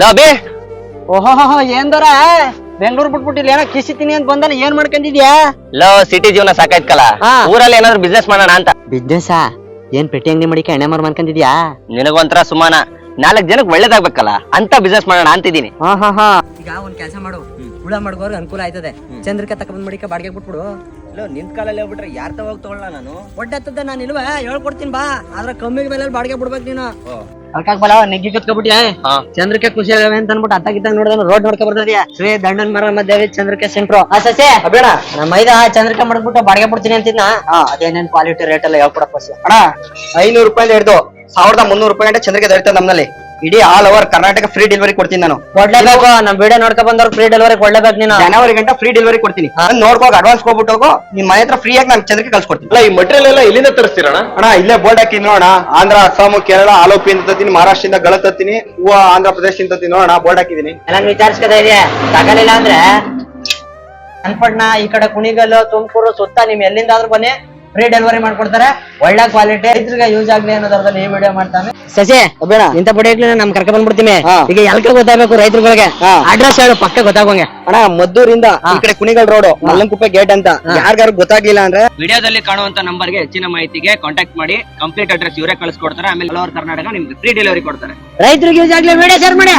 Low ಬೇ ಓಹೋ ಏನ್ ದೊರ ಬೆಂಗಳೂರು ಬಿಟ್ಬಿಟ್ಟಿಲ್ಲ ಏನೋ ಕಿಸಿತೀನಿ ಅಂತ ಬಂದಲ್ಲ ಏನ್ ಮಾಡ್ಕೊಂಡಿದ್ಯಾ? ಲೋ ಸಿಟಿ ಜೀವನ ಸಾಕಾಯ್ತಲ್ಲ, ಊರಲ್ಲಿ ಏನಾದ್ರು ಬಿಸ್ನೆಸ್ ಮಾಡೋಣ ಅಂತ. ಬಿಸ್ನೆಸ್ ಏನ್ ಪೆಟ್ಟಿ ಅಂಗಡಿ ಮಾಡಿಕ ಎಣ್ಣೆ ಮಾರ್ ಮಾಡ್ಕೊಂಡಿದ್ಯಾ? ನಿನಗೊಂಥರ ಸುಮಾನ 4 ಜನಕ್ಕೆ ಒಳ್ಳೇದಾಗ್ಬೇಕಲ್ಲ ಅಂತ ಬಿಸ್ನೆಸ್ ಮಾಡೋಣ ಅಂತಿದ್ದೀನಿ. ಈಗ ಒಂದ್ ಕೆಲಸ ಮಾಡು, ಹುಳ ಮಾಡ್ಕೋರ್ ಅನುಕೂಲ ಆಯ್ತದೆ. ಚಂದ್ರಿಕಾ ತಕೊಂಡ್ ಮಡಿಕ ಬಾಡಿಗೆ ಬಿಟ್ಬಿಡು. ನಿಂತ್ ಕಾಲಲ್ಲಿ ಹೋಗ್ಬಿಟ್ರೆ ಯಾರ ತಗೋಗ್ ತಗೊಳ್ಳ ನಾನು? ಒಡ್ಡತ್ತದ ನಾನು ಇಲ್ವಾ ಹೇಳ್ಕೊಡ್ತೀನಿ ಬಾ, ಆದ್ರೆ ಕಮ್ಮಿ ಬೆಲೆ ಬಾಡಿಗೆ ಬಿಡ್ಬೇಕು ನೀನು. ಅಲ್ಕಾಕ್ ಬಲ ನೆಗ್ಗಿ ಕತ್ಕೊಬಿಟ್ಯಾ? ಚಂದ್ರಿಕೆ ಖುಷಿ ಆಗವೆ ಅಂತ ಅನ್ಬಿಟ್ಟು ಅತ್ತಾಗಿದ್ದಾಗ ನೋಡಿದ ರೋಡ್ ನೋಡ್ಕೊ ಬರ್ತಿದ್ಯಾ? ಶ್ರೀ ದಂಡನ್ ಮರ ಮಧ್ಯ ಚಂದ್ರಿಕೆ ಸೆಂಟ್ರು. ಸಸ್ಯ ಬೇಡ ನಮ್ಮ ಮೈದ ಚಂದ್ರಿಕೆ ಮಾಡ್ಬಿಟ್ಟು ಬಾಡಿಗೆ ಬಿಡ್ತೀನಿ ಅಂತಿದ್ನ. ಅದೇನೇನ್ ಕ್ವಾಲಿಟಿ ರೇಟ್ ಎಲ್ಲ ಹೇಳ್ಕೊಡಪ್ಪ ಅಣ್ಣ 500 ರೂಪಾಯಿಂದ ಹಿಡಿದು 1300 ರೂಪಾಯಿ ಗಂಟೆ ಚಂದ್ರಿಕೆ ದೊರೀತದೆ ನಮ್ಮಲ್ಲಿ. ಇಡೀ all over Karnataka free delivery ಕೊಡ್ತೀನಿ ನಾನು. ಕೊಡ್ಲೇಬೇಕು, ನಮ್ ವಿಡಿಯೋ ನೋಡ್ಕೊ ಬಂದವ್ರು ಫ್ರೀ ಡೆಲಿವರಿ ಕೊಡ್ಲೇಬೇಕು ನೀನು. ಜನವರಿ ಗಂಟೆ ಫ್ರೀ ಡೆಲಿವರಿ ಕೊಡ್ತೀನಿ. ನೋಡ್ಕೋ ಅಡ್ವಾನ್ಸ್ ಹೋಗ್ಬಿಟ್ಟು ಹೋಗೋ, ನಿಮ್ ಮನೆ ಹತ್ರ ಫ್ರೀ ಆಗಿ ನಾನು ಚಂದ್ರಿಕೆ ಕಳ್ಸಿಕೊಡ್ತೀನಿ. ಅಲ್ಲ ಈ ಮಟೀರಿಯಲ್ ಎಲ್ಲ ಎಲ್ಲಿಂದ ತರಿಸ್ತೀರಣ್ಣ? ಅಣ್ಣ ಇಲ್ಲೇ ಬೋರ್ಡ್ ಹಾಕಿ ನೋಡೋಣ. ಆಂಧ್ರ, ಅಸ್ಸಾಂ, ಕೇರಳ, ಆಲೋಪಿ ಅಂತ ತತ್ತೀನಿ, ಮಹಾರಾಷ್ಟ್ರದಿಂದ ಗಳ ತತ್ತೀನಿ, ಹೂವ ಆಂಧ್ರ ಪ್ರದೇಶದಿಂದ ತತ್ತೀನಿ. ನೋಡೋಣ ಬೋರ್ಡ್ ಹಾಕಿದೀನಿ. ಎಲ್ಲ ವಿಚಾರಿಸ್ಕದ ಇದೆ. ತಗಲಿಲ್ಲ ಅಂದ್ರೆ ಅನ್ಪಡ್ನ ಈ ಕಡೆ ಕುಣಿಗಲ್ಲು, ತುಮಕೂರು ಸುತ್ತ ನಿಮ್ ಎಲ್ಲಿಂದಾದ್ರೂ ಬನ್ನಿ, ಫ್ರೀ ಡೆಲಿವರಿ ಮಾಡ್ಕೊಡ್ತಾರೆ. ಒಳ್ಳೆ ಕ್ವಾಲಿಟಿ ರೈತರಿಗೆ ಯೂಸ್ ಆಗ್ಲಿ ಅನ್ನೋದ್ರಲ್ಲಿ ಈ ವಿಡಿಯೋ ಮಾಡ್ತಾನೆ. ಸಸಿ ಬೇಡ ಇಂತ ಪಡಿಯಕ್ಲಿ ನಮ್ ಕರ್ಕ ಬಂದ್ಬಿಡ್ತೀನಿ. ಈಗ ಎಲ್ಕ ಗೊತ್ತಾಗಬೇಕು ರೈತರುಗಳಿಗೆ, ಅಡ್ರೆಸ್ ಹೇಳು ಪಕ್ಕ ಗೊತ್ತಾಗೋಂಗೆ. ಅಣ್ಣ ಮದ್ದೂರಿಂದ ಈ ಕಡೆ ಕುಣಿಗಲ್ ರೋಡ್ ಮಲ್ಲಂಕುಪ್ಪೆ ಗೇಟ್ ಅಂತ. ಯಾರಿಗಾರು ಗೊತ್ತಾಗ್ಲಿಲ್ಲ ಅಂದ್ರೆ ವಿಡಿಯೋದಲ್ಲಿ ಕಾಣುವಂತ ನಂಬರ್ಗೆ ಹೆಚ್ಚಿನ ಮಾಹಿತಿಗೆ ಕಾಂಟ್ಯಾಕ್ಟ್ ಮಾಡಿ. ಕಂಪ್ಲೀಟ್ ಅಡ್ರೆಸ್ ಇವರೇ ಕಳಿಸ್ಕೊಡ್ತಾರೆ. ಆಮೇಲೆ ಆಲ್ ಓವರ್ ಕರ್ನಾಟಕ ನಿಮ್ಗೆ ಫ್ರೀ ಡೆಲಿವರಿ ಕೊಡ್ತಾರೆ. ರೈತರಿಗೆ ಯೂಸ್ ಆಗ್ಲಿ ವಿಡಿಯೋ ಶೇರ್ ಮಾಡಿ.